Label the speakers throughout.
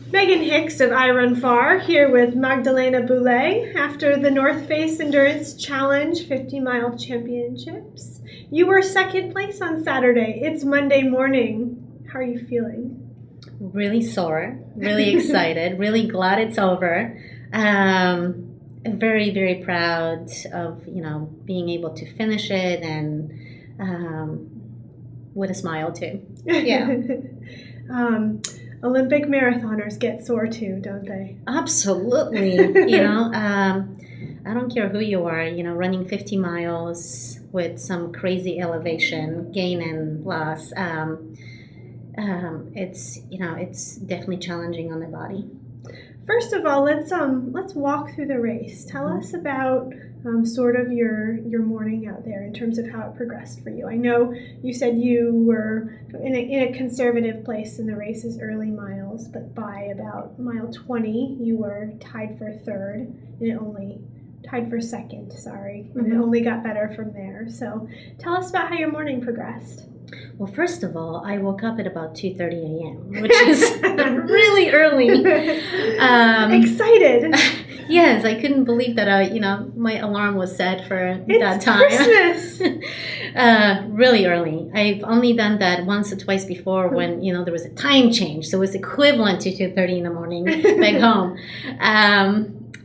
Speaker 1: Megan Hicks of I Run Far here with Magdalena Boulet after the North Face Endurance Challenge 50-mile championships. You were second place on Saturday. It's Monday morning. How are you feeling?
Speaker 2: Really sore, really excited, really glad it's over. I'm very, very proud of, being able to finish it and with a smile too. Yeah.
Speaker 1: Olympic marathoners get sore too, don't they?
Speaker 2: Absolutely. I don't care who you are, running 50 miles with some crazy elevation, gain and loss. It's definitely challenging on the body.
Speaker 1: First of all, let's walk through the race. Tell us about sort of your morning out there in terms of how it progressed for you. I know you said you were in a conservative place in the race's early miles, but by about mile 20, you were tied for third, and it only tied for second. Sorry, and it only got better from there. So, tell us about how your morning progressed.
Speaker 2: Well, first of all, I woke up at about 2:30 a.m., which is really early.
Speaker 1: Excited.
Speaker 2: Yes, I couldn't believe that. My alarm was set for that time.
Speaker 1: It's
Speaker 2: Christmas. Really early. I've only done that once or twice before when there was a time change, so it was equivalent to 2:30 in the morning back home.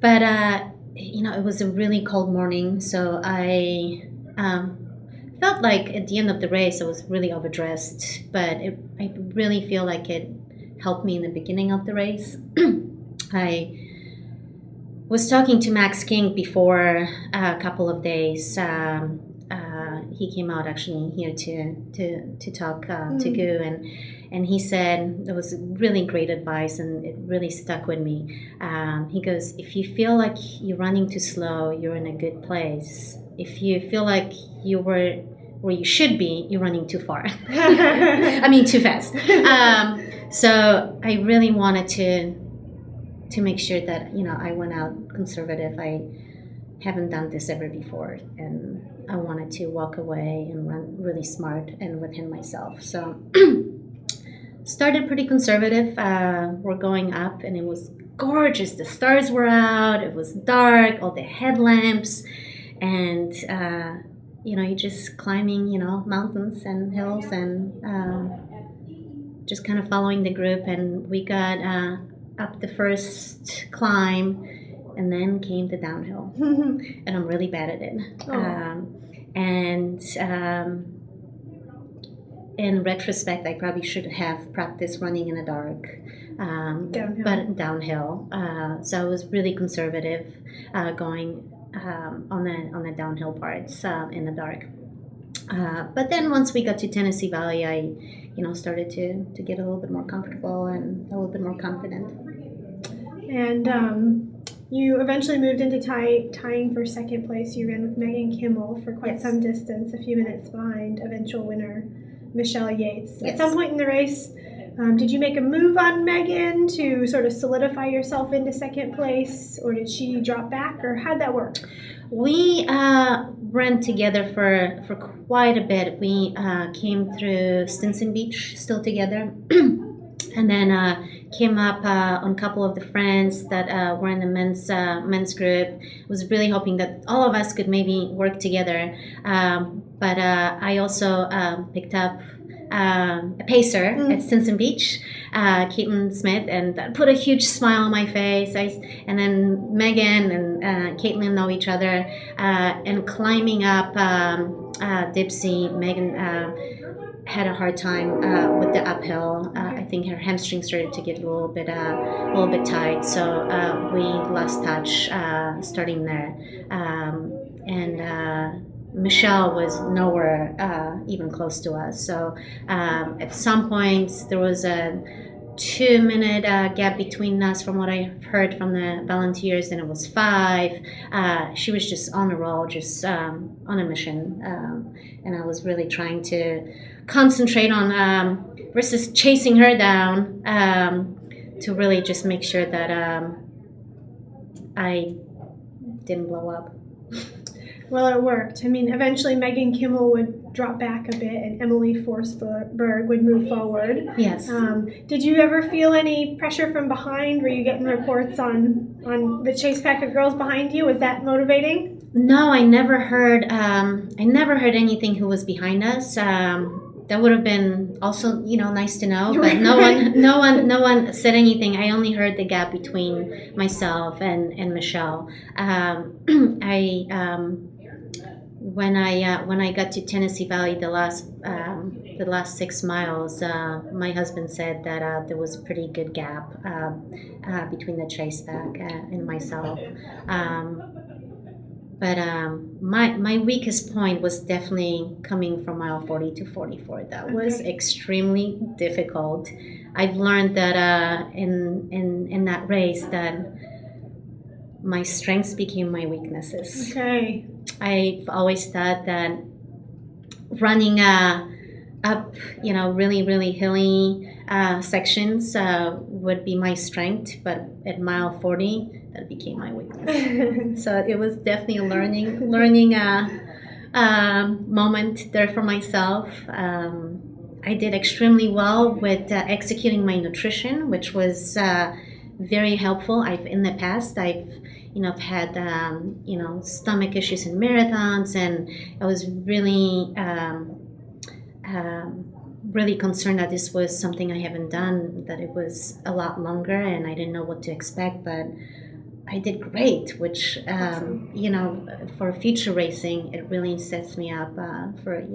Speaker 2: But it was a really cold morning, so I. Felt like at the end of the race I was really overdressed, but I really feel like it helped me in the beginning of the race. I was talking to Max King before a couple of days. He came out actually here to talk to Gu, and he said there was really great advice, and it really stuck with me. He goes, if you feel like you're running too slow, you're in a good place. If you feel like you were where you should be, you're running too far. I mean, too fast. So I really wanted to make sure that I went out conservative. I haven't done this ever before, and I wanted to walk away and run really smart and within myself. So started pretty conservative. We're going up, and it was gorgeous. The stars were out. It was dark. All the headlamps. And, you're just climbing, mountains and hills and just kind of following the group. And we got up the first climb, and then came the downhill. And I'm really bad at it. In retrospect, I probably should have practiced running in the dark. Downhill. So I was really conservative going on the downhill parts in the dark. But then once we got to Tennessee Valley, I started to get a little bit more comfortable and a little bit more confident.
Speaker 1: And you eventually moved into tying for second place. You ran with Megan Kimmel for quite some distance, a few minutes behind eventual winner Michelle Yates. At some point in the race, did you make a move on Megan to sort of solidify yourself into second place, or did she drop back, or how'd that work?
Speaker 2: We ran together for quite a bit. We came through Stinson Beach still together, and then came up on a couple of the friends that were in the men's group. Was really hoping that all of us could maybe work together, but I also picked up a pacer at Stinson Beach, Caitlin Smith, and that put a huge smile on my face. And then Megan and Caitlin know each other, and climbing up Dipsy, Megan had a hard time with the uphill. I think her hamstring started to get a little bit tight, so we lost touch starting there, and Michelle was nowhere even close to us. So at some point there was a 2-minute gap between us from what I heard from the volunteers, and it was 5. She was just on a roll, just on a mission, and I was really trying to concentrate on versus chasing her down, to really just make sure that I didn't blow up.
Speaker 1: Well, it worked. I mean, eventually Megan Kimmel would drop back a bit and Emily Forsberg would move forward.
Speaker 2: Yes.
Speaker 1: Did you ever feel any pressure from behind? Were you getting reports on the chase pack of girls behind you? Was that motivating?
Speaker 2: No, I never heard. I never heard anything who was behind us. That would have been also, nice to know. But no one said anything. I only heard the gap between myself and Michelle. When I got to Tennessee Valley, the last 6 miles, my husband said that there was a pretty good gap between the chase pack and myself. But my weakest point was definitely coming from mile 40 to 44. That was extremely difficult. I've learned that in that race that my strengths became my weaknesses.
Speaker 1: Okay.
Speaker 2: I've always thought that running up, really, really hilly sections would be my strength, but at mile 40, that became my weakness. So it was definitely a learning moment there for myself. I did extremely well with executing my nutrition, which was very helpful. In the past I've had stomach issues in marathons, and I was really really concerned that this was something I haven't done, that it was a lot longer, and I didn't know what to expect, but I did great, which
Speaker 1: Awesome.
Speaker 2: For future racing, it really sets me up for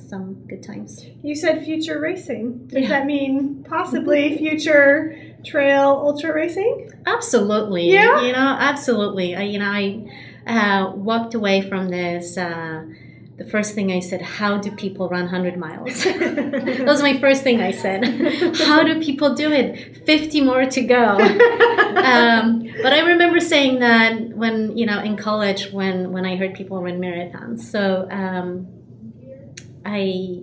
Speaker 2: some good times.
Speaker 1: You said future racing. Does that mean possibly future trail ultra racing?
Speaker 2: Absolutely.
Speaker 1: Yeah?
Speaker 2: Absolutely. I walked away from this. The first thing I said, how do people run 100 miles? That was my first thing I said. How do people do it? 50 more to go. But I remember saying that when, in college, when I heard people run marathons. So I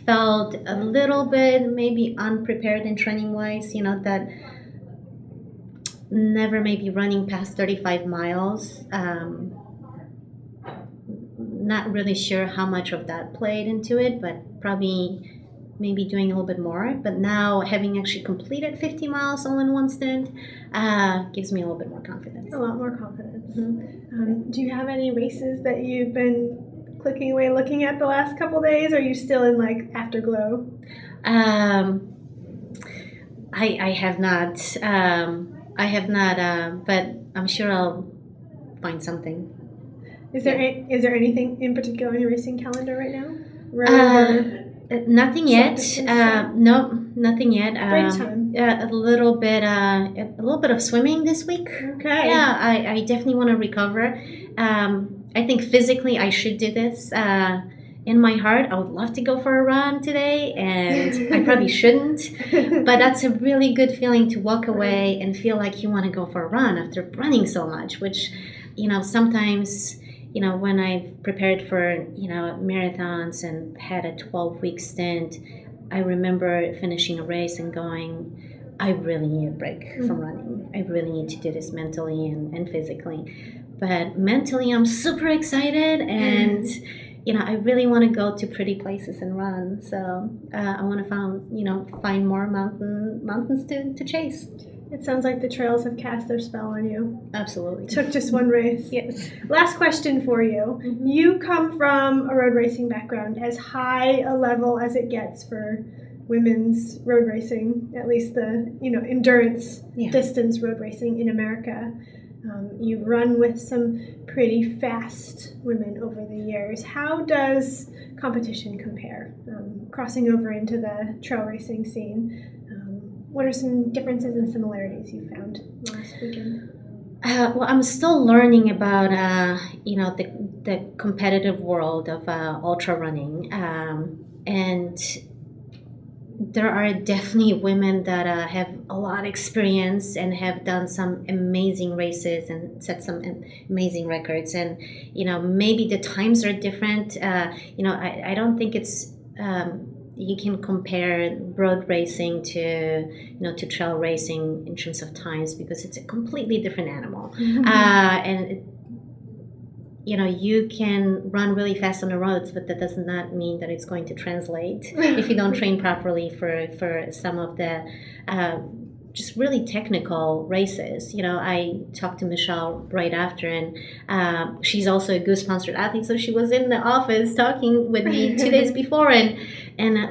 Speaker 2: felt a little bit maybe unprepared in training-wise, that never maybe running past 35 miles. Not really sure how much of that played into it, but probably maybe doing a little bit more. But now, having actually completed 50 miles all in one stint gives me a little bit more confidence.
Speaker 1: A lot more confidence.
Speaker 2: Mm-hmm.
Speaker 1: Do you have any races that you've been clicking away looking at the last couple days? Or are you still in afterglow?
Speaker 2: I have not. But I'm sure I'll find something.
Speaker 1: Is there anything in particular on your racing calendar right now?
Speaker 2: Nothing yet. No, nothing yet.
Speaker 1: Great time.
Speaker 2: A little bit of swimming this week.
Speaker 1: Okay.
Speaker 2: Yeah, I definitely want to recover. I think physically I should do this. In my heart, I would love to go for a run today, and I probably shouldn't. But that's a really good feeling to walk away and feel like you want to go for a run after running so much, which, sometimes, when I've prepared for, marathons and had a 12-week stint, I remember finishing a race and going, I really need a break from running. I really need to do this mentally and physically. But mentally, I'm super excited, and I really want to go to pretty places and run. So I want to find more mountains to chase.
Speaker 1: It sounds like the trails have cast their spell on you.
Speaker 2: Absolutely.
Speaker 1: Took just one race.
Speaker 2: Yes.
Speaker 1: Last question for you.
Speaker 2: Mm-hmm.
Speaker 1: You come from a road racing background, as high a level as it gets for women's road racing, at least the endurance distance road racing in America. You've run with some pretty fast women over the years. How does competition compare? Crossing over into the trail racing scene, what are some differences and similarities you found last weekend?
Speaker 2: Well, I'm still learning about the competitive world of ultra running, and there are definitely women that have a lot of experience and have done some amazing races and set some amazing records. And maybe the times are different. I don't think it's you can compare road racing to trail racing in terms of times, because it's a completely different animal. Mm-hmm. And you can run really fast on the roads, but that does not mean that it's going to translate if you don't train properly for some of the just really technical races. I talked to Michelle right after, and she's also a Goose sponsored athlete, so she was in the office talking with me 2 days before, and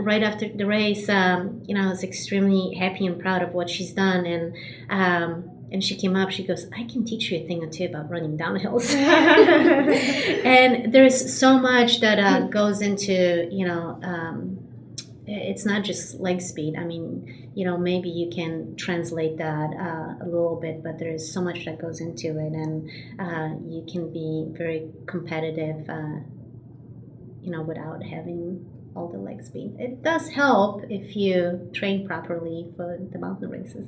Speaker 2: right after the race, I was extremely happy and proud of what she's done, and she came up, she goes, I can teach you a thing or two about running downhills. And there's so much that goes into, it's not just leg speed. I mean, maybe you can translate that a little bit, but there's so much that goes into it, and you can be very competitive, without having all the leg speed. It does help if you train properly for the mountain races.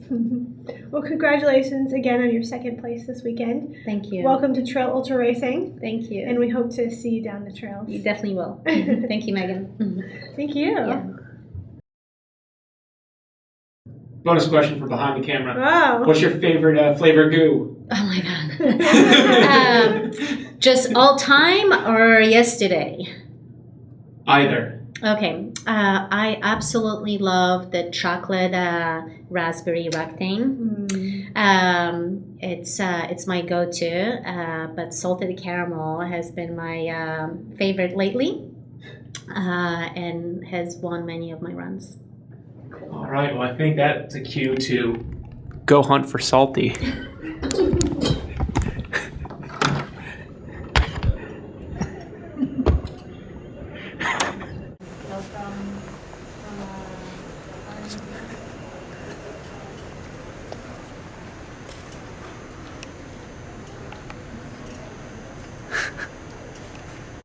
Speaker 1: Well, congratulations again on your second place this weekend.
Speaker 2: Thank you.
Speaker 1: Welcome to Trail Ultra Racing.
Speaker 2: Thank you.
Speaker 1: And we hope to see you down the trails.
Speaker 2: You definitely will. Thank you, Megan.
Speaker 1: Thank you.
Speaker 2: Yeah.
Speaker 3: Bonus question for behind the camera.
Speaker 1: Wow.
Speaker 3: What's your favorite flavor goo?
Speaker 2: Oh my God. Just all time or yesterday?
Speaker 3: Either.
Speaker 2: Okay. I absolutely love the chocolate raspberry Rectane. It's my go-to, but salted caramel has been my favorite lately, and has won many of my runs.
Speaker 3: All right, well, I think that's a cue to go hunt for salty.